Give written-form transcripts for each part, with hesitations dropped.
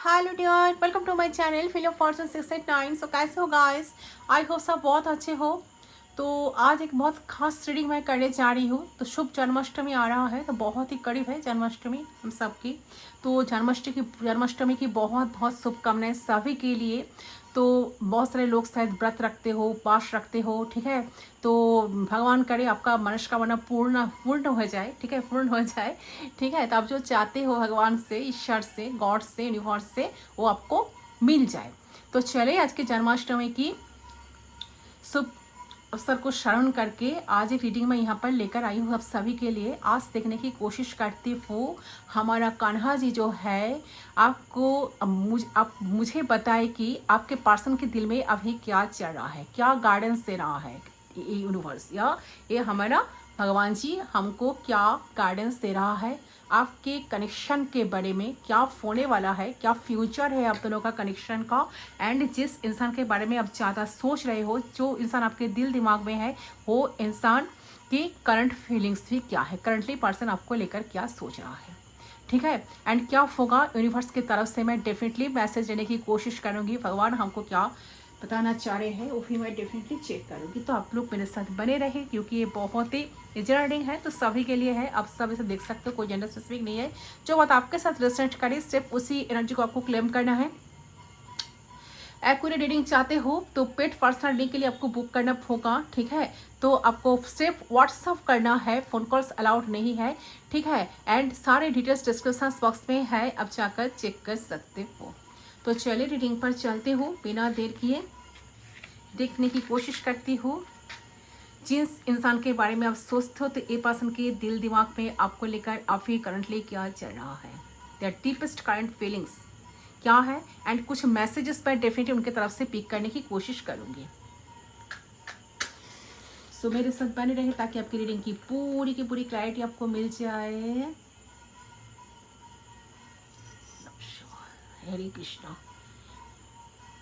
Hello dear, welcome to my channel feel of fortune 689। So कैसे हो guys? I hope सब बहुत अच्छे हो। तो आज एक बहुत खास रीडिंग मैं करने जा रही हूँ। तो शुभ जन्माष्टमी आ रहा है, तो बहुत ही करीब है जन्माष्टमी हम सबकी। तो जन्माष्टमी की बहुत बहुत शुभकामनाएं सभी के लिए। तो बहुत सारे लोग शायद व्रत रखते हो, उपवास रखते हो, ठीक है। तो भगवान करे आपका मनोकामना पूर्ण पूर्ण हो जाए, ठीक है, पूर्ण हो जाए, ठीक है। तो आप जो चाहते हो भगवान से, ईश्वर से, गॉड से, यूनिवर्स से, वो आपको मिल जाए। तो चले आज के जन्माष्टमी की शुभ अवसर को स्मरण करके आज एक रीडिंग में यहाँ पर लेकर आई हूँ आप सभी के लिए। आज देखने की कोशिश करती हूँ हमारा कान्हा जी जो है आपको आप मुझे बताए कि आपके पर्सन के दिल में अभी क्या चल रहा है, क्या गाइडेंस दे रहा है ये यूनिवर्स, या ये हमारा भगवान जी हमको क्या गाइडेंस दे रहा है। आपके कनेक्शन के बारे में क्या होने वाला है, क्या फ्यूचर है आप दोनों का कनेक्शन का। एंड जिस इंसान के बारे में आप ज़्यादा सोच रहे हो, जो इंसान आपके दिल दिमाग में है, वो इंसान की करंट फीलिंग्स भी क्या है, करंटली पर्सन आपको लेकर क्या सोच रहा है, ठीक है। एंड क्या होगा यूनिवर्स की तरफ से, मैं डेफिनेटली मैसेज देने की कोशिश करूँगी। भगवान हमको क्या बताना चाह रहे हैं वो भी मैं डेफिनेटली चेक करूँगी। तो आप लोग मेरे साथ बने रहे, क्योंकि ये बहुत ही रीडिंग है, तो सभी के लिए है। आप सब इसे देख सकते हो, कोई जेंडर स्पेसिफिक नहीं है। जो बात आपके साथ रेजिस्टेंट करे, सिर्फ उसी एनर्जी को आपको क्लेम करना है। एक्यूरेट रीडिंग चाहते हो तो पेड पर्सनल रीडिंग के लिए आपको बुक करना होगा, ठीक है। तो आपको सिर्फ व्हाट्सअप करना है, फोन कॉल्स अलाउड नहीं है, ठीक है। एंड सारे डिटेल्स डिस्क्रिप्शन बॉक्स में है, आप जाकर चेक कर सकते हो। तो चलिए रीडिंग पर चलते हो, बिना देर किए देखने की कोशिश करती हूँ जिस इंसान के बारे में आप सोचते हो। तो ए पर्सन के दिल दिमाग में आपको लेकर अभी करंटली क्या चल रहा है, द डीपेस्ट करंट फीलिंग्स क्या है। एंड कुछ मैसेजेस पर डेफिनेटली उनके तरफ से पिक करने की कोशिश करूंगी। सो मेरे साथ बने रहे ताकि आपकी रीडिंग की पूरी क्लैरिटी आपको मिल जाए। हरे कृष्णा।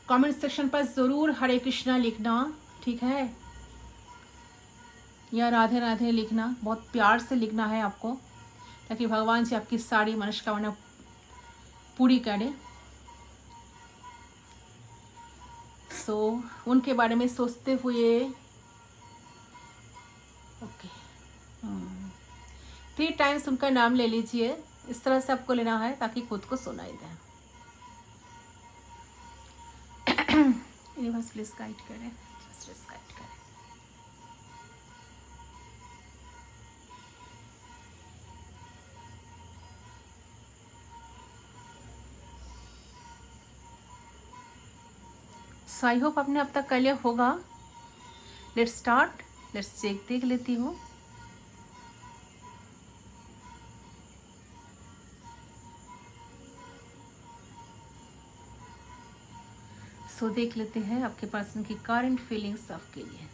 कमेंट सेक्शन पर जरूर हरे कृष्णा लिखना, ठीक है, या राधे राधे लिखना। बहुत प्यार से लिखना है आपको, ताकि भगवान से आपकी सारी मनोकामना पूरी करें। सो उनके बारे में सोचते हुए ओके 3 टाइम्स उनका नाम ले लीजिए। इस तरह से आपको लेना है ताकि खुद को सुनाई दे। यूनिवर्स प्लीज गाइड करें, जस्ट गाइड करें। सो आई होप आपने अब तक कर लिया होगा। लेट्स स्टार्ट, लेट्स चेक देख लेती हूँ। सो देख लेते हैं आपके पर्सन की करंट फीलिंग्स आपके लिए।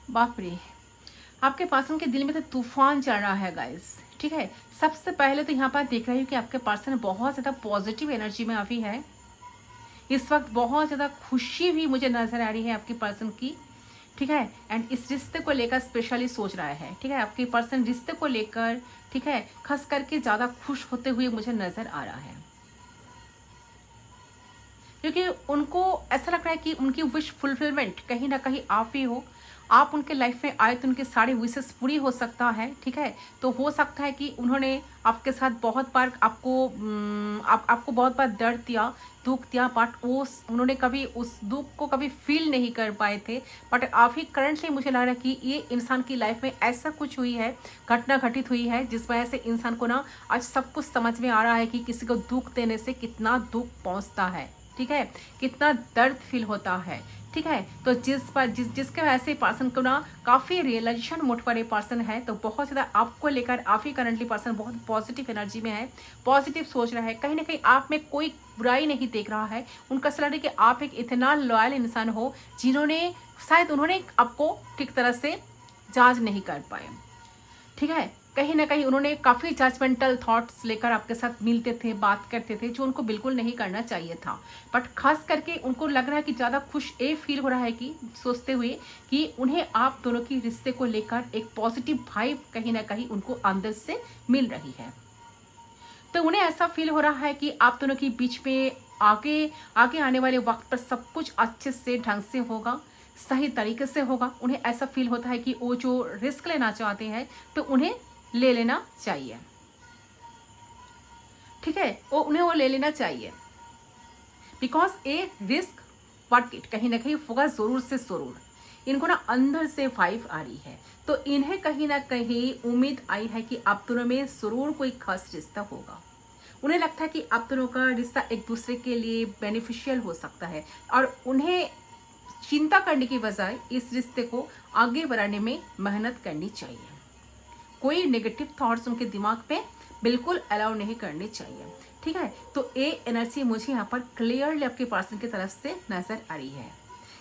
बाप रे, आपके पर्सन के दिल में तो तूफान चल रहा है गाइस, ठीक है। सबसे पहले तो यहाँ पर देख रही हूँ कि आपके पर्सन बहुत ज़्यादा पॉजिटिव एनर्जी में अभी है। इस वक्त बहुत ज़्यादा खुशी भी मुझे नजर आ रही है आपके पर्सन की, ठीक है। एंड इस रिश्ते को लेकर स्पेशली सोच रहा है, ठीक है। आपके पर्सन रिश्ते को लेकर, ठीक है, खास करके ज़्यादा खुश होते हुए मुझे नजर आ रहा है, क्योंकि उनको ऐसा लग रहा है कि उनकी विश फुलफिलमेंट कहीं ना कहीं आप ही हो। आप उनके लाइफ में आए तो उनके सारे विशेष पूरी हो सकता है, ठीक है। तो हो सकता है कि उन्होंने आपके साथ बहुत बार आपको बहुत बार दर्द दिया, दुख दिया, बट उन्होंने कभी उस दुख को कभी फील नहीं कर पाए थे। बट अभी करंटली मुझे लग रहा है कि ये इंसान की लाइफ में ऐसा कुछ हुई है, घटना घटित हुई है, जिस वजह से इंसान को ना आज सब कुछ समझ में आ रहा है कि किसी को दुख देने से कितना दुख पहुंचता है, ठीक है, कितना दर्द फील होता है, ठीक है। तो जिसके वजह से पर्सन को ना काफ़ी रियलाइजेशन मोड पर ये पर्सन है। तो बहुत ज़्यादा आपको लेकर आप ही करंटली पर्सन बहुत पॉजिटिव एनर्जी में है, पॉजिटिव सोच रहा है, कहीं ना कहीं आप में कोई बुराई नहीं देख रहा है। उनका ऐसा लग रहा है कि आप एक इतना लॉयल इंसान हो जिन्होंने शायद उन्होंने आपको ठीक तरह से जांच नहीं कर पाए। ठीक है, कहीं ना कहीं उन्होंने काफ़ी जजमेंटल थॉट्स लेकर आपके साथ मिलते थे, बात करते थे, जो उनको बिल्कुल नहीं करना चाहिए था। बट खास करके उनको लग रहा है कि ज़्यादा खुश ये फील हो रहा है कि सोचते हुए कि उन्हें आप दोनों की रिश्ते को लेकर एक पॉजिटिव वाइब कहीं ना कहीं उनको अंदर से मिल रही है। तो उन्हें ऐसा फील हो रहा है कि आप दोनों के बीच में आगे आगे आने वाले वक्त पर सब कुछ अच्छे से ढंग से होगा, सही तरीके से होगा। उन्हें ऐसा फील होता है कि वो जो रिस्क लेना चाहते हैं तो उन्हें ले लेना चाहिए। ठीक है, वो ले लेना चाहिए, because A risk worth it, कहीं ना कहीं होगा जरूर से जरूर। इनको ना अंदर से वाइफ आ रही है, तो इन्हें कहीं ना कहीं उम्मीद आई है कि आप दोनों में जरूर कोई खास रिश्ता होगा। उन्हें लगता है कि आप दोनों का रिश्ता एक दूसरे के लिए बेनिफिशियल हो सकता है, और उन्हें चिंता करने की बजाय इस रिश्ते को आगे बढ़ाने में मेहनत करनी चाहिए। कोई नेगेटिव थॉट्स उनके दिमाग पे बिल्कुल अलाउ नहीं करने चाहिए। ठीक है, तो ये एनर्जी मुझे यहाँ पर क्लियरली आपके पर्सन की तरफ से नजर आ रही है,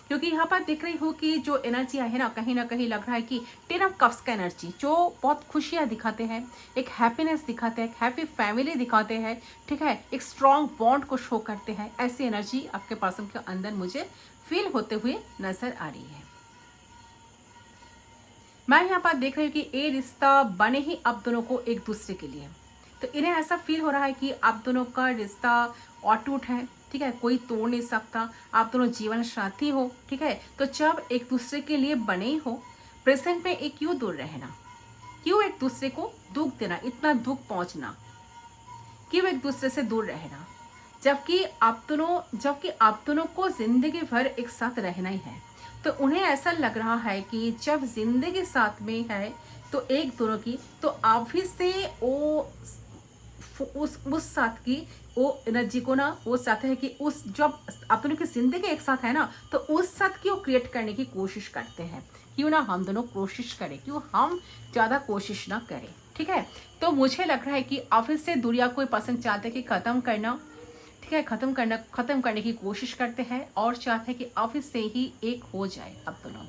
क्योंकि यहाँ पर देख रही हूँ कि जो एनर्जी है ना कहीं लग रहा है कि 10 ऑफ कप्स का एनर्जी, जो बहुत खुशियाँ दिखाते हैं, एक हैप्पीनेस दिखाते हैं, एक हैप्पी फैमिली दिखाते हैं। ठीक है, एक स्ट्रॉन्ग बॉन्ड को शो करते हैं, ऐसी एनर्जी आपके पर्सन के अंदर मुझे फील होते हुए नजर आ रही है। मैं यहाँ पर देख रही हूँ कि ये रिश्ता बने ही आप दोनों को एक दूसरे के लिए, तो इन्हें ऐसा फील हो रहा है कि आप दोनों का रिश्ता अटूट है। ठीक है, कोई तोड़ नहीं सकता, आप दोनों जीवन साथी हो। ठीक है, तो जब एक दूसरे के लिए बने ही हो, प्रेजेंट में एक क्यों दूर रहना, क्यों एक दूसरे को दुख देना, इतना दुख पहुंचना, क्यों एक दूसरे से दूर रहना, जबकि आप दोनों को जिंदगी भर एक साथ रहना ही है। तो उन्हें ऐसा लग रहा है कि जब जिंदगी साथ में है तो एक दोनों की, तो आप ही से वो उस साथ की वो एनर्जी को ना, वो चाहते हैं कि उस जब आप दोनों की जिंदगी एक साथ है ना, तो उस साथ की वो क्रिएट करने की कोशिश करते हैं। क्यों ना हम दोनों कोशिश करें, क्यों हम ज़्यादा कोशिश ना करें। ठीक है, तो मुझे लग रहा है कि ऑफिस से दूरिया कोई पसंद चाहते हैं कि ख़त्म करना। ठीक है, ख़त्म करने की कोशिश करते हैं और चाहते हैं कि ऑफिस से ही एक हो जाए, अब दोनों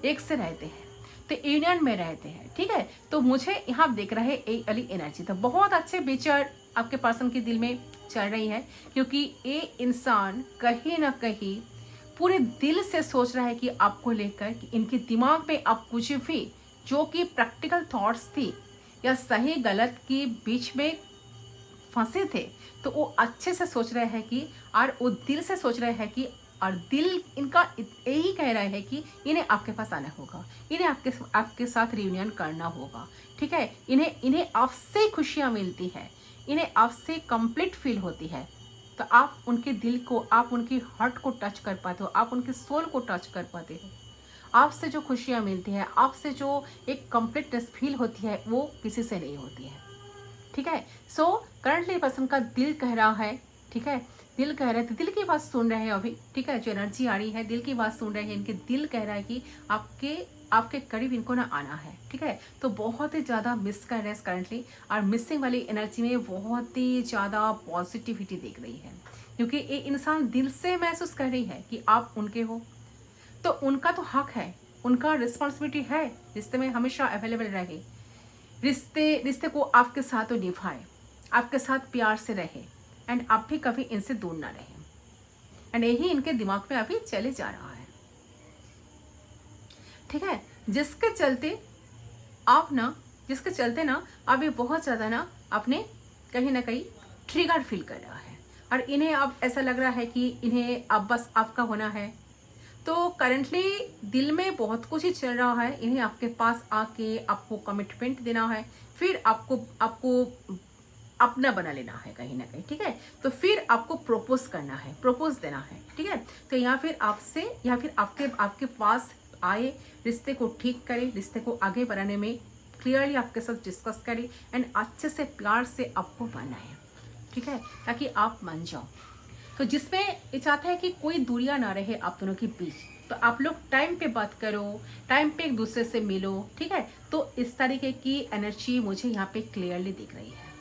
एक से रहते हैं तो यूनियन में रहते हैं। ठीक है, तो मुझे यहाँ देख रहे हैं एक वाली एनर्जी, तो बहुत अच्छे विचार आपके पर्सन के दिल में चल रही है, क्योंकि ये इंसान कहीं ना कहीं पूरे दिल से सोच रहा है कि आपको लेकर, कि इनके दिमाग में आप कुछ भी जो कि प्रैक्टिकल थॉट्स थी या सही गलत के बीच में फंसे थे, तो वो अच्छे से सोच रहे हैं कि, और वो दिल से सोच रहे हैं कि, और दिल इनका यही कह रहा है कि इन्हें आपके पास आना होगा, इन्हें आपके साथ रियूनियन करना होगा। ठीक है, इन्हें आपसे खुशियाँ मिलती है, इन्हें आपसे कंप्लीट फील होती है। तो आप उनके दिल को, आप उनकी हार्ट को टच कर पाते हो, आप उनके सोल को टच कर पाते हो। आपसे जो खुशियाँ मिलती है, आपसे जो एक कंप्लीटनेस फील होती है, वो किसी से नहीं होती है। ठीक है, सो करंटली पर्सन का दिल कह रहा है, ठीक है, दिल कह रहा है, तो दिल की बात सुन रहे हैं अभी। ठीक है, जो एनर्जी आ रही है दिल की बात सुन रहे हैं, इनके दिल कह रहा है कि आपके करीब इनको ना आना है। ठीक है, तो बहुत ही ज़्यादा मिस कर रहे हैं करंटली, और मिसिंग वाली एनर्जी में बहुत ही ज़्यादा पॉजिटिविटी देख रही है, क्योंकि ये इंसान दिल से महसूस कर रही है कि आप उनके हो। तो उनका तो हक है, उनका रिस्पॉन्सिबिलिटी है रिश्ते में हमेशा अवेलेबल रहे, रिश्ते को आपके साथ तो निभाए, आपके साथ प्यार से रहे, एंड आप भी कभी इनसे दूर ना रहे। एंड यही इनके दिमाग में अभी चले जा रहा है। ठीक है, जिसके चलते ना अभी बहुत ज़्यादा ना अपने कहीं ना कहीं ट्रिगर फील कर रहा है, और इन्हें अब ऐसा लग रहा है कि इन्हें अब बस आपका होना है। तो करंटली दिल में बहुत कुछ ही चल रहा है, इन्हें आपके पास आके आपको कमिटमेंट देना है, फिर आपको अपना बना लेना है कहीं ना कहीं। ठीक है, तो फिर आपको प्रपोज करना है, प्रपोज देना है। ठीक है, तो या फिर आपसे, या फिर आपके पास आए, रिश्ते को ठीक करे, रिश्ते को आगे बढ़ाने में क्लियरली आपके साथ डिस्कस करे, एंड अच्छे से प्यार से आपको बनाए। ठीक है, ताकि आप मान जाओ। तो जिसमें ये चाहता है कि कोई दूरियां ना रहे आप दोनों के बीच, तो आप लोग टाइम पे बात करो, टाइम पे एक दूसरे से मिलो। ठीक है, तो इस तरीके की एनर्जी मुझे यहाँ पे क्लियरली दिख रही है।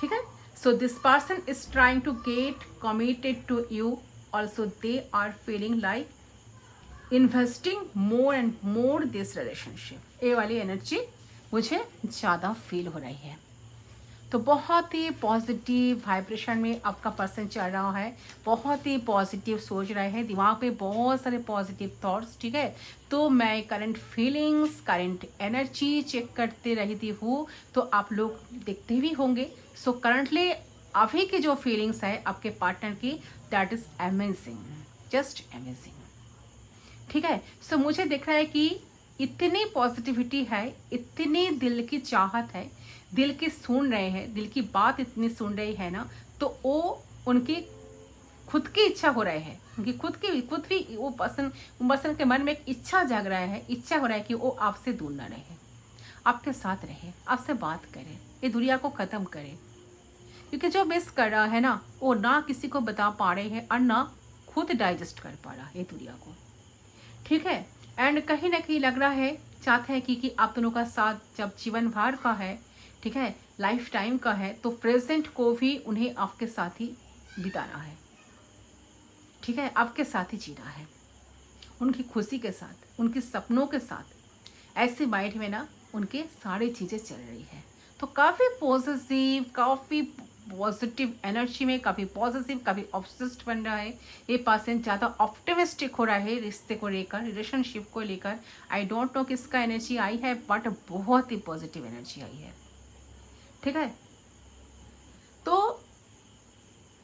ठीक है, so this person is trying to get committed to you, also they are feeling like investing more and more this relationship, ये वाली एनर्जी मुझे ज़्यादा फील हो रही है। तो बहुत ही पॉजिटिव वाइब्रेशन में आपका पर्सन चल रहा है, बहुत ही पॉजिटिव सोच रहे हैं, दिमाग पे बहुत सारे पॉजिटिव थॉट्स, ठीक है। तो मैं current feelings, current energy check करते रहती हूँ, तो आप लोग देखते भी होंगे। सो करंटली अभी की जो फीलिंग्स है आपके पार्टनर की, that is amazing, just amazing, ठीक है। सो मुझे दिख रहा है कि इतनी पॉजिटिविटी है, इतनी दिल की चाहत है, दिल की सुन रहे हैं, दिल की बात इतनी सुन रही है ना, तो वो उनकी खुद की इच्छा हो रहे हैं, उनकी खुद भी वो पर्सन के मन में एक इच्छा जाग रहा है, इच्छा हो रहा है कि वो आपसे दूर ना रहे, आपके साथ रहे, आपसे बात करे, ये दुनिया को ख़त्म करे। क्योंकि जो मिस कर रहा है ना, वो ना किसी को बता पा रहे हैं और ना खुद डाइजेस्ट कर पा रहा है दुनिया को, ठीक है। एंड कहीं ना कहीं लग रहा है, चाहते हैं कि आप दोनों का साथ जब जीवन भर का है, ठीक है, लाइफ टाइम का है, तो प्रेजेंट को भी उन्हें आपके साथ ही बिताना है, ठीक है, आपके साथ ही जीना है, उनकी खुशी के साथ, उनके सपनों के साथ। ऐसे माइंड में ना उनके सारी चीज़ें चल रही है। तो काफ़ी पॉजिटिव एनर्जी में, काफ़ी पॉजिटिव, काफ़ी ऑब्सेस्ड बन रहा है। ये पर्सन ज़्यादा ऑप्टिमिस्टिक हो रहा है रिश्ते को लेकर, रिलेशनशिप को लेकर। आई डोंट नो किसका एनर्जी आई है, बट बहुत ही पॉजिटिव एनर्जी आई है, ठीक है। तो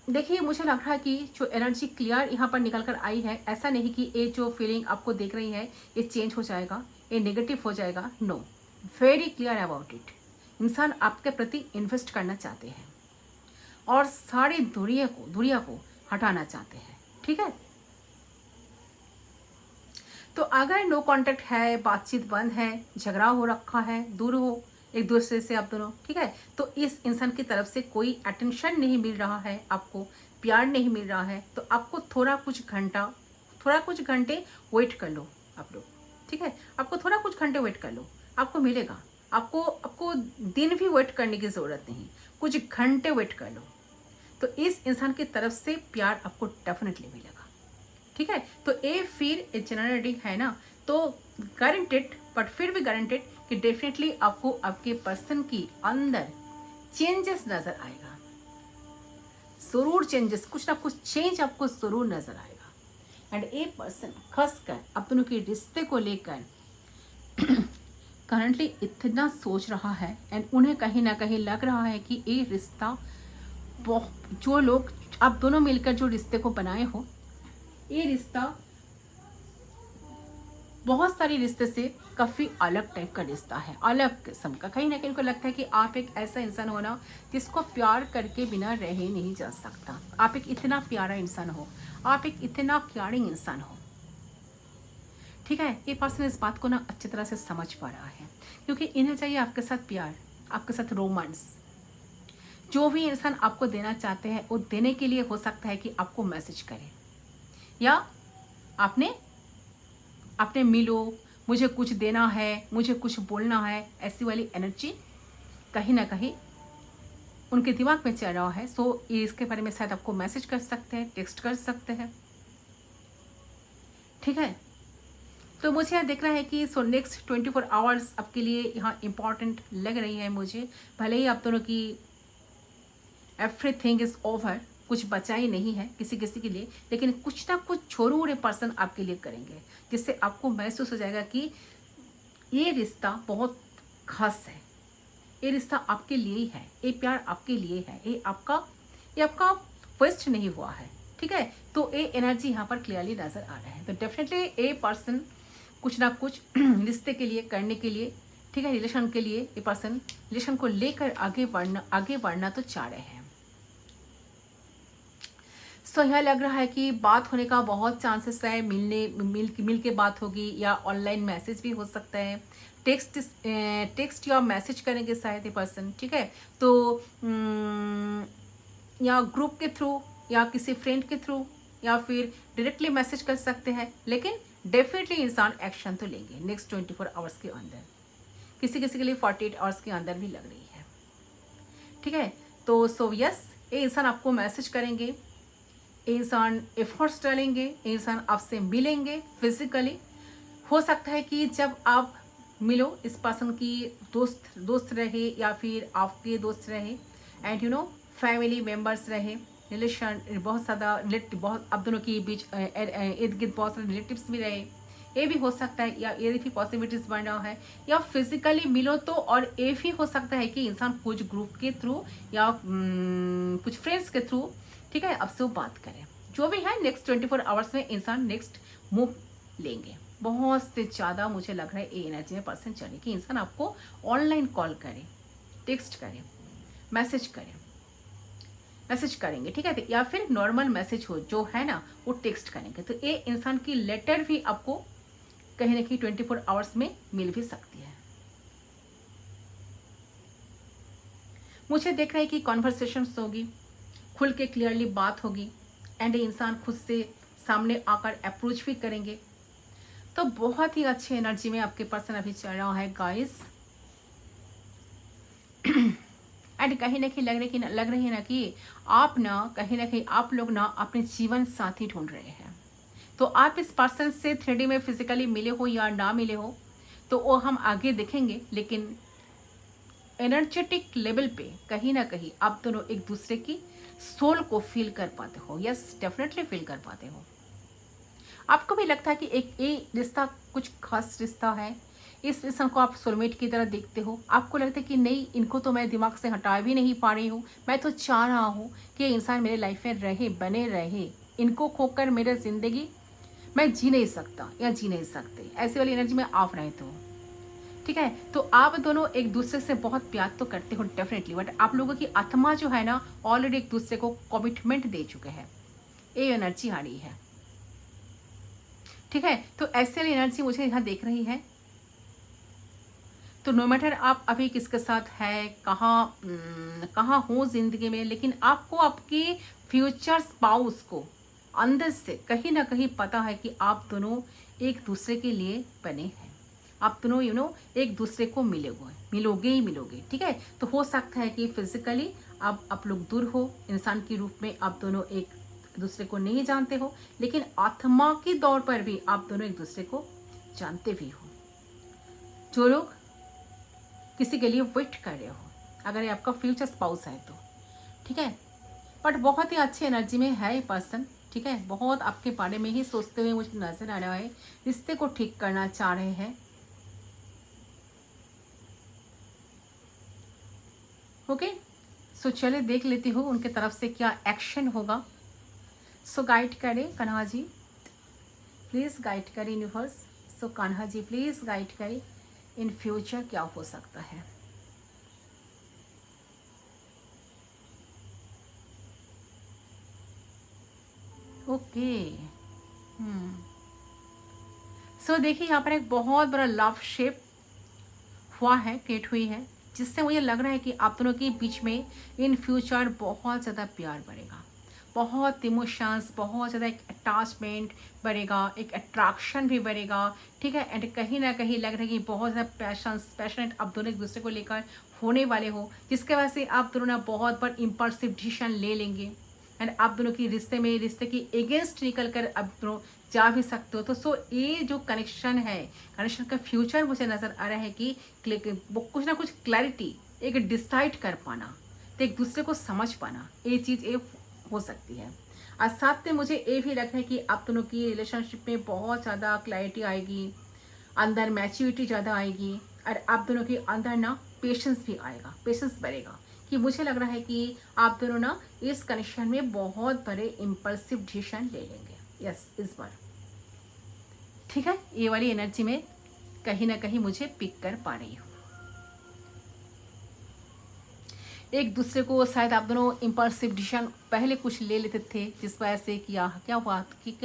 देखिए, मुझे लग रहा है कि जो एनर्जी क्लियर यहाँ पर निकल कर आई है, ऐसा नहीं कि ये जो फीलिंग आपको देख रही है ये चेंज हो जाएगा, ये नेगेटिव हो जाएगा, no, very clear about it. इंसान आपके प्रति इन्वेस्ट करना चाहते हैं और सारी दुनिया को हटाना चाहते हैं, ठीक है। तो अगर नो कांटेक्ट है, बातचीत बंद है, झगड़ा हो रखा है, दूर हो एक दूसरे से आप दोनों, ठीक है, तो इस इंसान की तरफ से कोई अटेंशन नहीं मिल रहा है, आपको प्यार नहीं मिल रहा है, तो आपको थोड़ा कुछ घंटे वेट कर लो आप लोग, ठीक है। आपको थोड़ा कुछ घंटे वेट कर लो, आपको मिलेगा। आपको दिन भी वेट करने की ज़रूरत नहीं, कुछ घंटे वेट कर लो, तो इस इंसान की तरफ से प्यार आपको डेफिनेटली मिलेगा, ठीक है। तो ये फिर जनरल रीडिंग है ना, तो गारंटेड, बट फिर भी गारंटेड कि डेफिनेटली आपको आपके पर्सन की अंदर चेंजेस नजर आएगा, जरूर चेंजेस, कुछ ना कुछ चेंज आपको जरूर नजर आएगा। एंड ये पर्सन खासकर आप दोनों के रिश्ते को लेकर करंटली इतना सोच रहा है, एंड उन्हें कहीं ना कहीं लग रहा है कि ये रिश्ता, जो लोग आप दोनों मिलकर जो रिश्ते को बनाए हो, ये रिश्ता बहुत सारे रिश्ते से काफ़ी अलग टाइप का रिश्ता है, अलग किस्म का। कहीं ना कहीं उनको लगता है कि आप एक ऐसा इंसान हो ना जिसको प्यार करके बिना रह ही नहीं जा सकता। आप एक इतना प्यारा इंसान हो, आप एक इतना केयरिंग इंसान हो, ठीक है। ये पर्सन इस बात को ना अच्छी तरह से समझ पा रहा है, क्योंकि इन्हें चाहिए आपके साथ प्यार, आपके साथ रोमांस। जो भी इंसान आपको देना चाहते हैं वो देने के लिए हो सकता है कि आपको मैसेज करें, या आपने मिलो, मुझे कुछ देना है, मुझे कुछ बोलना है, ऐसी वाली एनर्जी कहीं ना कहीं उनके दिमाग में चल रहा है। सो ये इसके बारे में शायद आपको मैसेज कर सकते हैं, टेक्स्ट कर सकते हैं, ठीक है। तो मुझे यहाँ देख रहा है कि सो नेक्स्ट 24 आवर्स आपके लिए यहाँ इंपॉर्टेंट लग रही है मुझे। भले ही आप दोनों की एवरीथिंग इज ओवर, कुछ बचा ही नहीं है किसी के लिए, लेकिन कुछ ना कुछ जरूर पर्सन आपके लिए करेंगे, जिससे आपको महसूस हो जाएगा कि ये रिश्ता बहुत खास है, ये रिश्ता आपके लिए ही है, ये प्यार आपके लिए है, ये आपका वेस्ट नहीं हुआ है, ठीक है। तो ये एनर्जी यहाँ पर क्लियरली नजर आ रहा है। तो डेफिनेटली ये पर्सन कुछ ना कुछ रिश्ते के लिए करने के लिए, ठीक है, रिलेशन के लिए, ये पर्सन रिलेशन को लेकर आगे बढ़ना तो चाह रहे हैं। सो यह लग रहा है कि बात होने का बहुत चांसेस है, मिल के बात होगी, या ऑनलाइन मैसेज भी हो सकता है, टेक्स्ट या मैसेज करेंगे शायद ये पर्सन, ठीक है। तो या ग्रुप के थ्रू, या किसी फ्रेंड के थ्रू, या फिर डायरेक्टली मैसेज कर सकते हैं, लेकिन डेफिनेटली इंसान एक्शन तो लेंगे नेक्स्ट 24 आवर्स के अंदर। किसी के लिए 48 आवर्स के अंदर भी लग रही है, ठीक है। तो सो यस, ये इंसान आपको मैसेज करेंगे, इंसान एफर्ट्स डालेंगे, इंसान आपसे मिलेंगे फिजिकली। हो सकता है कि जब आप मिलो इस पर्सन की दोस्त दोस्त रहे या फिर आपके दोस्त रहे, एंड फैमिली मेम्बर्स रहे, रिलेशन बहुत ज़्यादा रिलेटिव, बहुत आप दोनों के बीच इर्द गिर्द बहुत सारे रिलेटिव्स भी रहे, ये भी हो सकता है। या ये भी पॉसिबिलिटीज बन रहा है, या फिजिकली मिलो तो, और ये भी हो सकता है कि इंसान कुछ ग्रुप के थ्रू या कुछ फ्रेंड्स के थ्रू, ठीक है, आपसे वो बात करें। जो भी है नेक्स्ट 24 आवर्स में इंसान नेक्स्ट मूव लेंगे। बहुत से ज़्यादा मुझे लग रहा है ये एनर्जी में पर्सन चले कि इंसान आपको ऑनलाइन कॉल करे, टेक्स्ट करे, मैसेज करे, मैसेज करेंगे, ठीक है, तो या फिर नॉर्मल मैसेज हो जो है ना वो टेक्स्ट करेंगे। तो ये इंसान की लेटर भी आपको कहीं ना कहीं 24 आवर्स में मिल भी सकती है। मुझे देख रहा है कि कॉन्वर्सेशंस होगी, खुल के क्लियरली बात होगी, एंड इंसान खुद से सामने आकर अप्रोच भी करेंगे। तो बहुत ही अच्छी एनर्जी में आपके पर्सन अभी चल रहा है गाइस। एंड कहीं ना कहीं लग रही है ना कि आप ना कहीं ना कहीं आप लोग ना अपने जीवन साथी ढूंढ रहे हैं। तो आप इस पर्सन से 3D में फिजिकली मिले हो या ना मिले हो तो वो हम आगे देखेंगे, लेकिन एनर्जेटिक लेवल पे कहीं ना कहीं आप दोनों एक दूसरे की सोल को फील कर पाते हो। यस, डेफिनेटली फील कर पाते हो। आपको भी लगता है कि एक ये रिश्ता कुछ खास रिश्ता है, इस इंसान को आप सोलमेट की तरह देखते हो। आपको लगता है कि नहीं, इनको तो मैं दिमाग से हटा भी नहीं पा रही हूँ, मैं तो चाह रहा हूँ कि ये इंसान मेरे लाइफ में रहे, बने रहे, इनको खोकर मेरे ज़िंदगी मैं जी नहीं सकता या जी नहीं सकते, ऐसी वाली एनर्जी में आप रहते हो, ठीक है। तो आप दोनों एक दूसरे से बहुत प्यार तो करते हो डेफिनेटली, बट आप लोगों की आत्मा जो है ना ऑलरेडी एक दूसरे को कमिटमेंट दे चुके हैं, ये एनर्जी आ रही है, ठीक है। तो ऐसे वाली एनर्जी मुझे यहाँ देख रही है। तो नो मैटर आप अभी किसके साथ है, कहाँ हो जिंदगी में, लेकिन आपको आपके फ्यूचर स्पाउस को अंदर से कहीं ना कहीं पता है कि आप दोनों एक दूसरे के लिए बने हैं। आप दोनों एक दूसरे को मिलोगे ही मिलोगे, ठीक है। तो हो सकता है कि फिजिकली आप लोग दूर हो, इंसान के रूप में आप दोनों एक दूसरे को नहीं जानते हो, लेकिन आत्मा के तौर पर भी आप दोनों एक दूसरे को जानते भी हो। जो लोग किसी के लिए वेट कर रहे हो, अगर ये आपका फ्यूचर स्पाउस है तो, ठीक है। बट बहुत ही अच्छी एनर्जी में है ये पर्सन, ठीक है। बहुत आपके बारे में ही सोचते हुए मुझे नजर आ रहा है, रिश्ते को ठीक करना चाह रहे हैं। ओके, सो चले देख लेती हूँ उनके तरफ से क्या एक्शन होगा। सो गाइड करें कान्हा जी, प्लीज़ गाइड करें universe. So Kanha ji please guide करें इन फ्यूचर क्या हो सकता है। ओके, सो देखिए यहाँ पर एक बहुत बड़ा लव शेप हुआ है, क्रिएट हुई है, जिससे मुझे लग रहा है कि आप दोनों के बीच में इन फ्यूचर बहुत ज़्यादा प्यार बढ़ेगा, बहुत इमोशंस, बहुत ज़्यादा एक अटैचमेंट बढ़ेगा, एक अट्रैक्शन भी बढ़ेगा, ठीक है। एंड कहीं ना कहीं लग रहा है कि बहुत ज़्यादा पैशनेट आप दोनों एक दूसरे को लेकर होने वाले हो, जिसके वजह से आप दोनों ना बहुत बार इम्पल्सिव डिसीजन ले लेंगे, एंड आप दोनों की रिश्ते के अगेंस्ट निकल कर आप दोनों जा भी सकते हो। तो सो ये जो कनेक्शन है, कनेक्शन का फ्यूचर मुझे नज़र आ रहा है कि वो कुछ ना कुछ क्लैरिटी, एक डिसाइड कर पाना, तो एक दूसरे को समझ पाना, ये चीज़ ये हो सकती है। और साथ में मुझे ये भी लग रहा है कि आप दोनों की रिलेशनशिप में बहुत ज़्यादा क्लैरिटी आएगी, अंदर मैच्योरिटी ज़्यादा आएगी, और आप दोनों के अंदर ना पेशेंस भी आएगा, पेशेंस बढ़ेगा। कि मुझे लग रहा है कि आप दोनों ना इस कनेक्शन में बहुत बड़े इम्पल्सिव डिसीजन ले लेंगे, यस, इस बार, ठीक है। ये वाली एनर्जी में कहीं ना कहीं मुझे पिक कर पा रही हूँ। एक दूसरे को शायद आप दोनों इम्पल्सिव डिसीजन पहले कुछ ले लेते थे, जिस वजह से क्या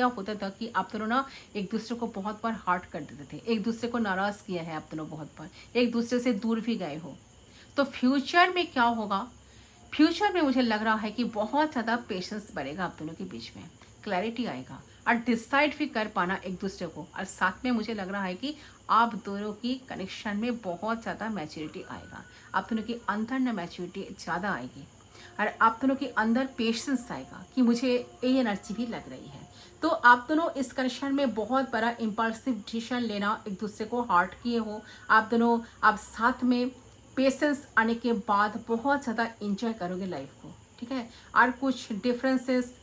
होता था कि आप दोनों ना एक दूसरे को बहुत बार हर्ट कर देते थे, एक दूसरे को नाराज़ किया है आप दोनों बहुत बार, एक दूसरे से दूर भी गए हो। तो फ्यूचर में क्या होगा, फ्यूचर में मुझे लग रहा है कि बहुत ज़्यादा पेशेंस बढ़ेगा आप दोनों के बीच में, क्लैरिटी आएगा, और डिसाइड भी कर पाना एक दूसरे को। और साथ में मुझे लग रहा है कि आप दोनों की कनेक्शन में बहुत ज़्यादा मैच्योरिटी आएगा, आप दोनों के अंदर ना मैच्योरिटी ज़्यादा आएगी। और आप दोनों के अंदर पेशेंस आएगा कि मुझे ये एनर्जी भी लग रही है। तो आप दोनों इस कनेक्शन में बहुत बड़ा इम्पल्सिव डिसीजन लेना, एक दूसरे को हर्ट किए हो आप दोनों, आप साथ में पेशेंस आने के बाद बहुत ज़्यादा इंजॉय करोगे लाइफ को, ठीक है। और कुछ डिफरेंसेस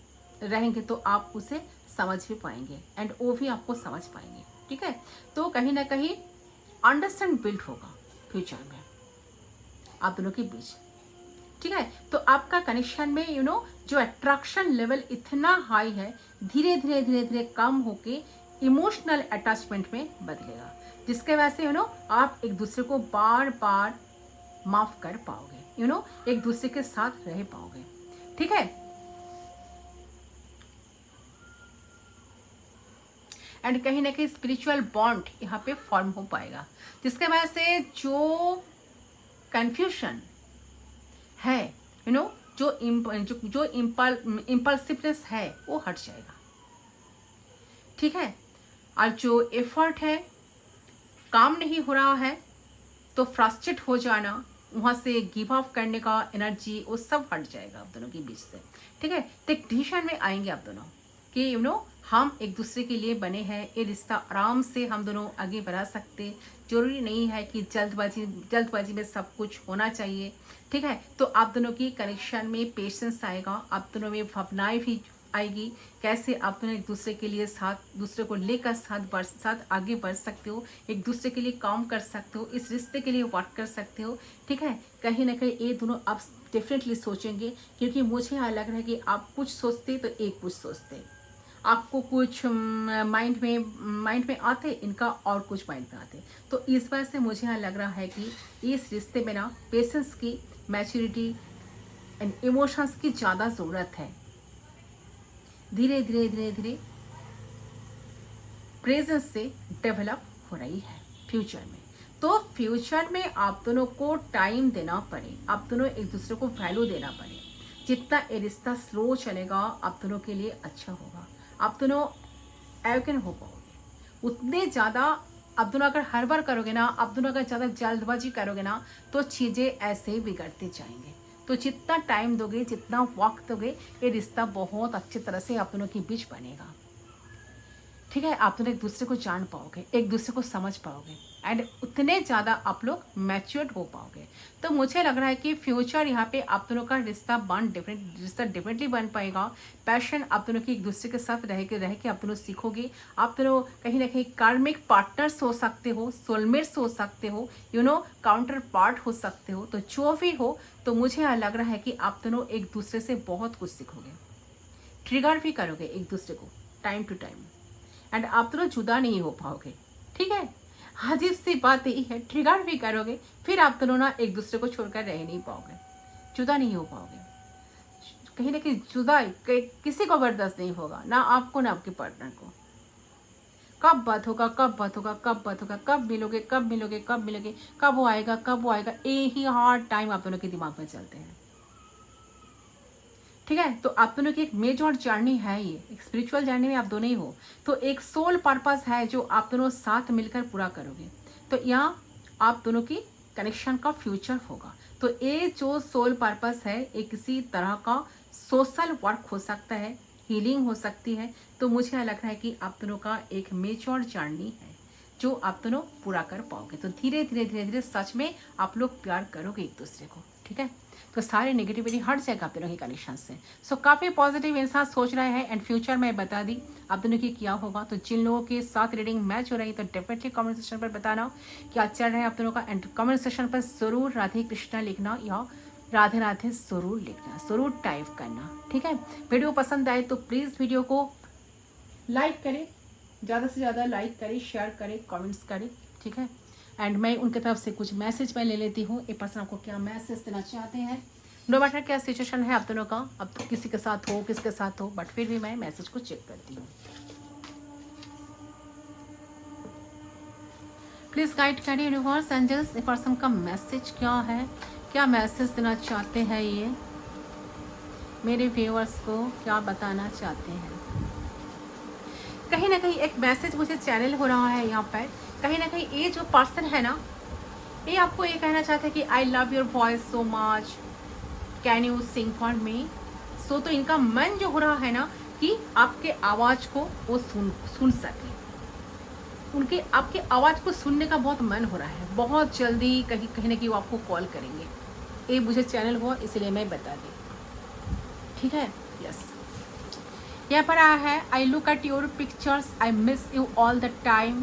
रहेंगे तो आप उसे समझ भी पाएंगे एंड वो भी आपको समझ पाएंगे, ठीक है। तो कहीं ना कहीं अंडरस्टैंड बिल्ड होगा फ्यूचर में आप दोनों के बीच, ठीक है। तो आपका कनेक्शन में जो अट्रैक्शन लेवल इतना हाई है, धीरे धीरे धीरे धीरे कम होके इमोशनल अटैचमेंट में बदलेगा, जिसके वजह से आप एक दूसरे को बार बार माफ कर पाओगे, एक दूसरे के साथ रह पाओगे, ठीक है। एंड कहीं ना कहीं स्पिरिचुअल बॉन्ड यहाँ पे फॉर्म हो पाएगा, जिसके वजह से जो कंफ्यूजन है, जो इम्पल्सिवनेस है वो हट जाएगा, ठीक है। और जो एफर्ट है, काम नहीं हो रहा है तो फ्रस्ट्रेट हो जाना, वहाँ से गिव अप करने का एनर्जी, वो सब हट जाएगा आप दोनों के बीच से, ठीक है। तो एक डिसीजन में आएंगे आप दोनों कि हम एक दूसरे के लिए बने हैं, ये रिश्ता आराम से हम दोनों आगे बढ़ा सकते, जरूरी नहीं है कि जल्दबाजी में सब कुछ होना चाहिए, ठीक है। तो आप दोनों की कनेक्शन में पेशेंस आएगा, आप दोनों में भावनाएं भी आएगी, कैसे आप दोनों एक दूसरे के लिए साथ, दूसरे को लेकर साथ आगे बढ़ सकते हो, एक दूसरे के लिए काम कर सकते हो, इस रिश्ते के लिए वर्क कर सकते हो, ठीक है। कहीं ना कहीं ये दोनों आप डेफिनेटली सोचेंगे, क्योंकि मुझे यहाँ लग रहा है कि आप कुछ सोचते तो एक कुछ सोचते, आपको कुछ माइंड में आते, इनका और कुछ माइंड में आते। तो इस वजह से मुझे यहाँ लग रहा है कि इस रिश्ते में ना पेशेंस की, मैच्योरिटी एंड इमोशंस की ज़्यादा ज़रूरत है। धीरे धीरे धीरे धीरे प्रेजेंस से डेवलप हो रही है फ्यूचर में। तो फ्यूचर में आप दोनों को टाइम देना पड़े, आप दोनों एक दूसरे को वैल्यू देना पड़े। जितना ये रिश्ता स्लो चलेगा आप दोनों के लिए अच्छा होगा, आप दोनों एवकन हो पाओगे। उतने ज़्यादा आप दोनों अगर हर बार करोगे ना, आप दोनों अगर ज़्यादा जल्दबाजी करोगे ना, तो चीज़ें ऐसे ही बिगड़ते जाएंगे। तो जितना टाइम दोगे, जितना वक्त दोगे, ये रिश्ता बहुत अच्छी तरह से आप दोनों के बीच बनेगा, ठीक है। आप दोनों एक दूसरे को जान पाओगे, एक दूसरे को समझ पाओगे एंड उतने ज़्यादा आप लोग मैच्योर्ड हो पाओगे। तो मुझे लग रहा है कि फ्यूचर यहाँ पे आप दोनों का रिश्ता डेफिनेटली बन पाएगा। पैशन आप दोनों की एक दूसरे के साथ रह के आप दोनों सीखोगे। आप दोनों कहीं ना कहीं कार्मिक पार्टनर्स हो सकते हो, सोलमेट्स हो सकते हो, काउंटर पार्ट हो सकते हो। तो जो भी हो, तो मुझे यहाँ लग रहा है कि आप दोनों एक दूसरे से बहुत कुछ सीखोगे, ट्रिगर भी करोगे एक दूसरे को टाइम टू टाइम, एंड आप दोनों जुदा नहीं हो पाओगे, ठीक है। अजीब सी बात यही है, ट्रिगर भी करोगे, फिर आप दोनों ना एक दूसरे को छोड़कर रह नहीं पाओगे, जुदा नहीं हो पाओगे। कहीं ना कहीं जुदा किसी को बर्दाश्त नहीं होगा, ना आपको ना आपके पार्टनर को। कब बात होगा, कब मिलोगे, कब वो आएगा, यही हर टाइम आप दोनों के दिमाग में चलते हैं, ठीक है। तो आप दोनों की एक मेजर जर्नी है, ये एक स्पिरिचुअल जर्नी में आप दोनों ही हो। तो एक सोल पर्पस है जो आप दोनों साथ मिलकर पूरा करोगे। तो यहाँ आप दोनों की कनेक्शन का फ्यूचर होगा। तो ये जो सोल पर्पस है, ये किसी तरह का सोशल वर्क हो सकता है, हीलिंग हो सकती है। तो मुझे लग रहा है कि आप दोनों का एक मेजर जर्नी है जो आप दोनों पूरा कर पाओगे। तो धीरे धीरे सच में आप लोग प्यार करोगे एक दूसरे को, ठीक है। तो सारी नेगेटिविटी हट जाएगा आप दोनों के कनेक्शन से। सो काफ़ी पॉजिटिव इंसान सोच रहे हैं एंड फ्यूचर में बता दी आप दोनों की क्या होगा। तो जिन लोगों के साथ रीडिंग मैच हो रही है तो डेफिनेटली कमेंट सेक्शन पर बताना क्या चल रहा है आप दोनों का, एंड कमेंट सेक्शन पर ज़रूर राधे कृष्णा लिखना या राधे राधे ज़रूर लिखना, ज़रूर टाइप करना, ठीक है। वीडियो पसंद आए तो प्लीज़ वीडियो को लाइक करें, ज़्यादा से ज़्यादा लाइक करें, शेयर करें, कमेंट्स करें, ठीक है। एंड मैं उनकी तरफ से कुछ मैसेज मैं ले लेती हूँ, ये पर्सन आपको क्या मैसेज देना चाहते हैं। नो मैटर क्या सिचुएशन है आप दोनों का, अब तो किसी के साथ हो, किसके साथ हो, बट फिर भी मैं मैसेज को चेक करती हूँ। प्लीज़ गाइड करिए यूनिवर्स एंजल्स, ये पर्सन का मैसेज क्या है, क्या मैसेज देना चाहते हैं, ये मेरे व्यूअर्स को क्या बताना चाहते हैं। कहीं ना कहीं एक मैसेज मुझे चैनल हो रहा है यहाँ पर। कहीं ना कहीं ये जो पर्सन है ना, ये आपको ये कहना चाहते हैं कि I love your voice so much, can you sing for me. So तो इनका मन जो हो रहा है ना कि आपके आवाज़ को वो सुन सके, उनके आपके आवाज़ को सुनने का बहुत मन हो रहा है। बहुत जल्दी कहीं कहीं ना कहीं वो आपको कॉल करेंगे। ये मुझे चैनल हुआ इसलिए मैं बता दी, ठीक है। यस, यहाँ पर आया है I look at your pictures I miss you all the time.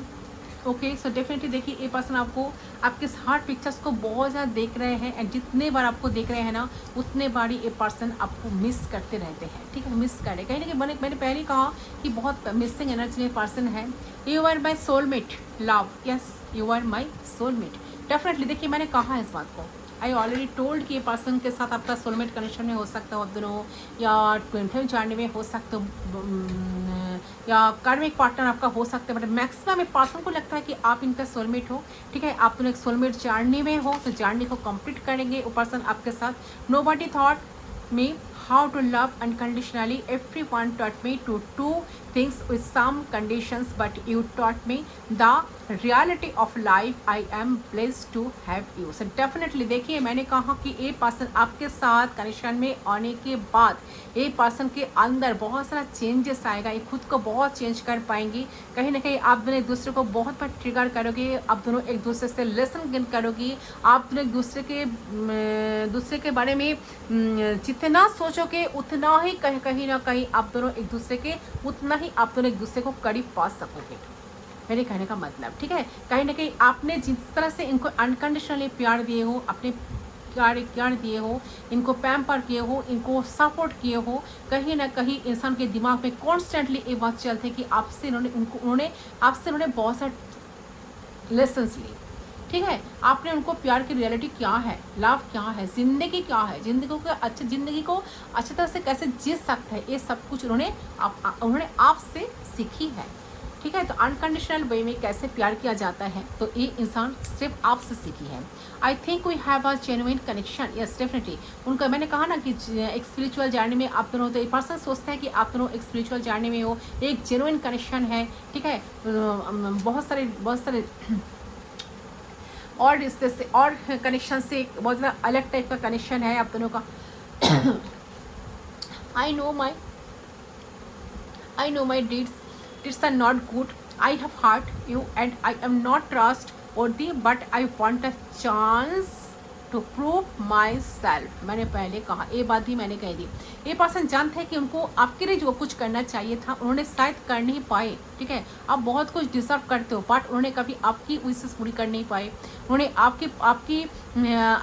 Okay, so definitely देखिए ये पर्सन आपको आपके हार्ट पिक्चर्स को बहुत ज़्यादा देख रहे हैं एंड जितने बार आपको देख रहे हैं ना उतने बार ये पर्सन आपको मिस करते रहते हैं, ठीक है। मिस करे कहीं ना कहीं मैंने पहले कहा कि बहुत मिसिंग एनर्जी में पर्सन है। You are my soulmate love, yes you are my soulmate. Definitely देखिए मैंने कहा है इस बात को, आई ऑलरेडी टोल्ड कि ये पर्सन के साथ आपका सोलमेट कनेक्शन में हो सकता है आप दोनों, या ट्विन फ्लेम जानने में हो सकते हो, या कार्मिक पार्टनर आपका हो सकता है। बट मैक्सिमम एक पर्सन को लगता है कि आप इनका सोलमेट हो, ठीक है। आप दोनों एक सोलमेट जानने में हो तो जानने को कंप्लीट करेंगे वो पर्सन आपके साथ। Nobody thought me how to love unconditionally, everyone taught me to do things with some conditions but you taught me the reality of life. I am blessed to have you. So definitely देखिए मैंने कहा कि ये person आपके साथ connection में आने के बाद ये पर्सन के अंदर बहुत सारा चेंजेस आएगा, ये खुद को बहुत चेंज कर पाएंगे। कहीं ना कहीं आप दोनों एक दूसरे को बहुत बार ट्रिगर करोगे, आप दोनों एक दूसरे से लेसन गेन करोगे, आप दोनों एक दूसरे के बारे में जितना सोचोगे उतना ही कहीं ना कहीं आप दोनों एक दूसरे के उतना ही आप दोनों एक दूसरे को करीब पा सकोगे, मेरे कहने का मतलब, ठीक है। कहीं ना कहीं आपने जिस तरह से इनको अनकंडीशनली प्यार दिए हो, अपने प्यार दिए हो, इनको पैम्पर किए हो, इनको सपोर्ट किए हो, कहीं ना कहीं इंसान के दिमाग में कॉन्स्टेंटली ये बात चलती है कि आपसे उन्होंने बहुत सारे लेसन्स लिए, ठीक है। आपने उनको प्यार की रियलिटी क्या है, लव क्या है, ज़िंदगी क्या है, ज़िंदगी को अच्छी तरह से कैसे जी सकते हैं, ये सब कुछ उन्होंने आपसे सीखी है, ठीक है। तो अनकंडीशनल वे में कैसे प्यार किया जाता है तो ये इंसान सिर्फ आपसे सीखी है। I think we have a genuine connection, yes definitely. उनका मैंने कहा ना कि एक स्पिरिचुअल जर्नी में आप दोनों, तो एक पर्सन सोचता है कि आप दोनों एक स्पिरिचुअल जर्नी में हो, एक जेन्युइन कनेक्शन है, ठीक है। बहुत सारे और इससे से और कनेक्शन से बहुत ज़्यादा अलग टाइप का कनेक्शन है आप दोनों का। I know my deeds are not good. I have hurt you and I am not trustworthy, but I want a chance to prove myself. मैंने पहले कहा, ये बात भी मैंने कह दी। ये पर्सन जानते हैं कि उनको आपके लिए जो कुछ करना चाहिए था उन्होंने शायद कर नहीं पाए, ठीक है। आप बहुत कुछ डिजर्व करते हो बट उन्होंने कभी आपकी विशेष पूरी कर नहीं पाए, उन्होंने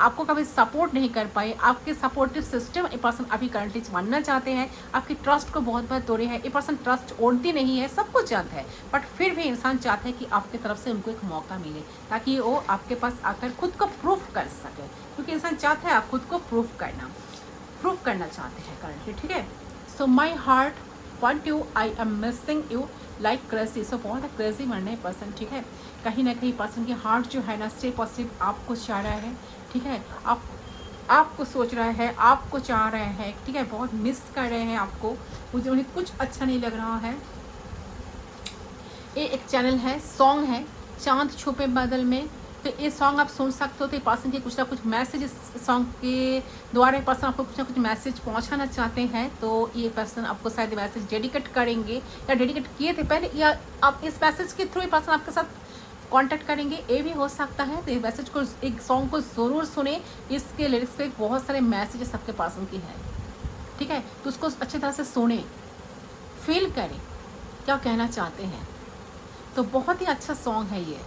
आपको कभी सपोर्ट नहीं कर पाए। आपके सपोर्टिव सिस्टम ये पर्सन अभी करंटली मानना चाहते हैं, आपकी ट्रस्ट को बहुत बार तोड़े हैं। ये पर्सन ट्रस्ट ओढ़ती नहीं है, सब कुछ जानता है, बट फिर भी इंसान चाहता है कि आपकी तरफ से उनको एक मौका मिले ताकि वो आपके पास आकर खुद को प्रूफ कर सके, क्योंकि इंसान चाहता है आप खुद को प्रूफ करना चाहते हैं करंटली, ठीक है। So my heart want you, I am missing you like crazy. So बहुत क्रेजी मरना है पर्सन, ठीक है। कहीं ना कहीं पर्सन की हार्ट जो है ना सिर्फ और सिर्फ आपको चाह रहा है, ठीक है। आपको सोच रहा है, आपको चाह रहे हैं, ठीक है। बहुत मिस कर रहे हैं आपको, मुझे उन्हें कुछ अच्छा नहीं लग रहा है। ये एक चैनल है, सॉन्ग है चांद छुपे बादल में, तो ये सॉन्ग आप सुन सकते हो। तो ये पर्सन के कुछ ना कुछ मैसेज इस सॉन्ग के द्वारा पर्सन आपको कुछ ना कुछ मैसेज पहुंचाना चाहते हैं, तो ये पर्सन आपको शायद मैसेज डेडिकेट करेंगे या डेडिकेट किए थे पहले, या आप इस मैसेज के थ्रू ये पर्सन आपके साथ कांटेक्ट करेंगे, ये भी हो सकता है। तो ये मैसेज को, एक सॉन्ग को ज़रूर सुने, इसके लिरिक्स पे बहुत सारे मैसेजेस सबके पास उनकी है, ठीक है। तो उसको अच्छी तरह से सुने, फील करें क्या कहना चाहते हैं। तो बहुत ही अच्छा सॉन्ग है ये।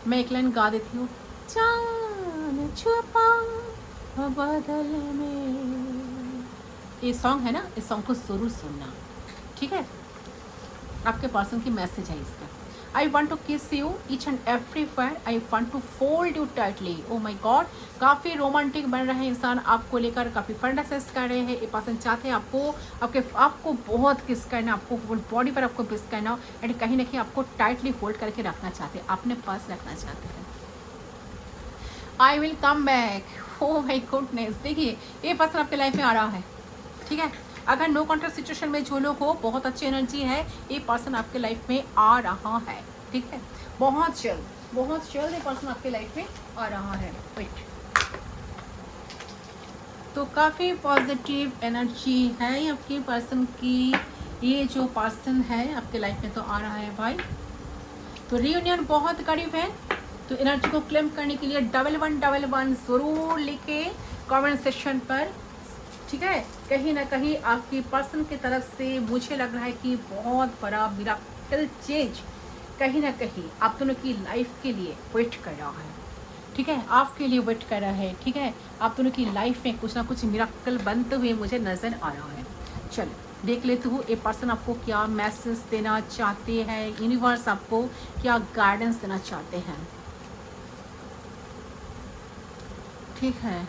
मैं एक लाइन गा देती हूँ, चांद छुपा बादल में। ये सॉन्ग है ना, इस सॉन्ग को ज़रूर सुनना, ठीक है। आपके पर्सन की मैसेज है इसका। I want to kiss you each and everywhere, I want to fold you tightly. Oh my God, काफ़ी रोमांटिक बन रहे हैं इंसान आपको लेकर, काफ़ी फंडासेस कर रहे हैं। ये पर्सन चाहते हैं आपको बहुत किस करना, आपको बॉडी पर आपको किस करना, एंड कहीं ना कहीं आपको टाइटली फोल्ड करके रखना चाहते हैं, अपने पास रखना चाहते हैं। I will come back. Oh my goodness, देखिए ये पर्सन आपके लाइफ में आ रहा है, ठीक है। अगर नो कॉन्ट्रैक्ट सिचुएशन में जो लोग हो, बहुत अच्छी एनर्जी है, ये पर्सन आपके लाइफ में आ रहा है, ठीक है। बहुत जल्द ये पर्सन आपके लाइफ में आ रहा है। वेट, तो काफ़ी पॉजिटिव एनर्जी है आपके पर्सन की। ये जो पर्सन है आपके लाइफ में तो आ रहा है भाई, तो रियूनियन बहुत करीब है। तो एनर्जी को क्लेम करने के लिए 1111 ज़रूर लिखे कमेंट सेक्शन पर, ठीक है। कहीं ना कहीं आपकी पर्सन की तरफ से मुझे लग रहा है कि बहुत बड़ा मिरेकल चेंज कहीं ना कहीं आप दोनों की लाइफ के लिए वेट कर रहा है, ठीक है। आपके लिए वेट कर रहा है, ठीक है। आप दोनों की लाइफ में कुछ ना कुछ मिरेकल बनते हुए मुझे नज़र आ रहा है। चलो देख लेते हूँ ये पर्सन आपको क्या मैसेज देना चाहते हैं, यूनिवर्स आपको क्या गाइडेंस देना चाहते हैं, ठीक है।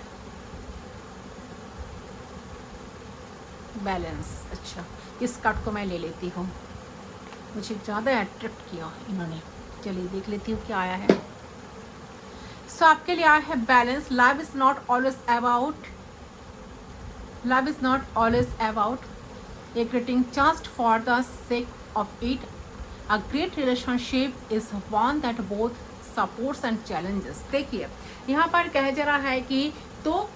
बैलेंस, अच्छा इस कार्ड को मैं ले लेती हूँ, मुझे ज़्यादा अट्रैक्ट किया इन्होंने। चलिए देख लेती हूँ क्या आया है। सो आपके लिए आया है balance. Love is not always about, love is not always about A greeting just for the sake of it. A great relationship is one that both supports and challenges. देखिए यहाँ पर कह जा रहा है कि तो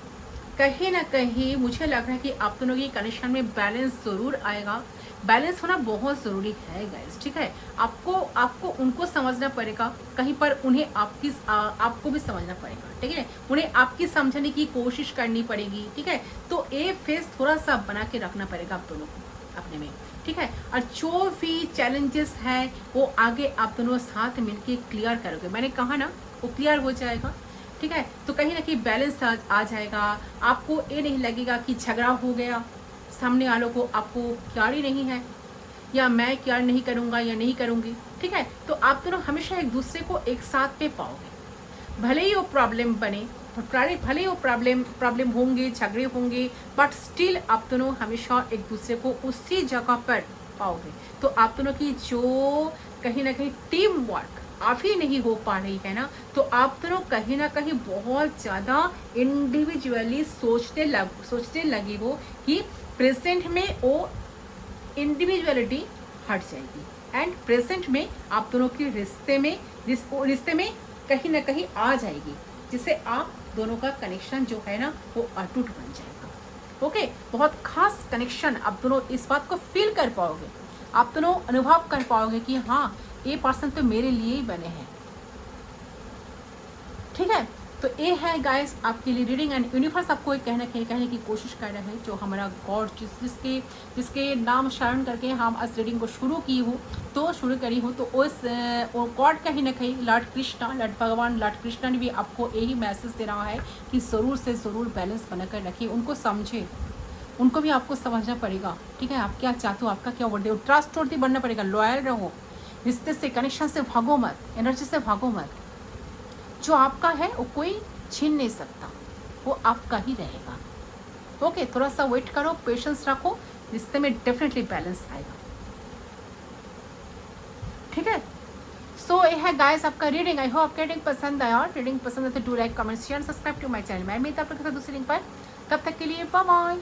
कहीं ना कहीं मुझे लग रहा है कि आप दोनों की कनेक्शन में बैलेंस ज़रूर आएगा। बैलेंस होना बहुत ज़रूरी है गाइस, ठीक है। आपको आपको उनको समझना पड़ेगा, कहीं पर उन्हें आपको भी समझना पड़ेगा, ठीक है। उन्हें आपकी समझने की कोशिश करनी पड़ेगी, ठीक है। तो ये फेस थोड़ा सा बना के रखना पड़ेगा आप दोनों को अपने में, ठीक है। और जो भी चैलेंजेस है वो आगे आप दोनों साथ मिलके क्लियर करोगे। मैंने कहा ना वो क्लियर हो जाएगा, ठीक है। तो कहीं ना कहीं बैलेंस आ जाएगा। आपको ये नहीं लगेगा कि झगड़ा हो गया, सामने वालों को आपको प्यार ही नहीं है, या मैं प्यार नहीं करूँगा या नहीं करूँगी, ठीक है। तो आप दोनों हमेशा एक दूसरे को एक साथ पे पाओगे। भले ही वो प्रॉब्लम बने, भले ही वो प्रॉब्लम होंगे, झगड़े होंगे, बट स्टिल आप दोनों हमेशा एक दूसरे को उसी जगह पर पाओगे। तो आप दोनों की जो कहीं ना कहीं टीम वर्क आप ही नहीं हो पा रही है ना, तो आप दोनों कहीं ना कहीं बहुत ज़्यादा इंडिविजुअली सोचने लगे हो कि प्रेजेंट में वो इंडिविजुअलिटी हट जाएगी, एंड प्रेजेंट में आप दोनों के रिश्ते में कहीं ना कहीं आ जाएगी, जिससे आप दोनों का कनेक्शन जो है ना वो अटूट बन जाएगा। ओके, बहुत खास कनेक्शन आप दोनों इस बात को फील कर पाओगे, आप दोनों अनुभव कर पाओगे कि हाँ ये पर्सन तो मेरे लिए ही बने हैं, ठीक है। तो ये है गाइस आपके लिए रीडिंग, एंड यूनिवर्स आपको एक कहने की कोशिश कर रहे हैं। जो हमारा गॉड जिसके नाम शरण करके हम इस रीडिंग को शुरू करी हूँ, तो उस गॉड कहीं ना कहीं लॉर्ड भगवान लॉर्ड कृष्णा ने भी आपको यही मैसेज दे रहा है कि ज़रूर से ज़रूर बैलेंस बनाकर रखिए, उनको समझे, उनको भी आपको समझना पड़ेगा, ठीक है। आप क्या चाहते हो, आपका क्या वर्ड है, ट्रस्टवर्दी बनना पड़ेगा, लॉयल रहो, रिश्ते से कनेक्शन से भागो मत, एनर्जी से भागो मत। जो आपका है वो कोई छीन नहीं सकता, वो आपका ही रहेगा। ओके, थोड़ा सा वेट करो, पेशेंस रखो, रिश्ते में डेफिनेटली बैलेंस आएगा, ठीक है। सो ये है गाइस आपका रीडिंग। आई होप आपका रीडिंग पसंद आया, और रीडिंग पसंद है तो do like comment share subscribe to my channel. मैं मिलता हूं आपके साथ दूसरी रीडिंग पर, तब तक के लिए बाय बाय।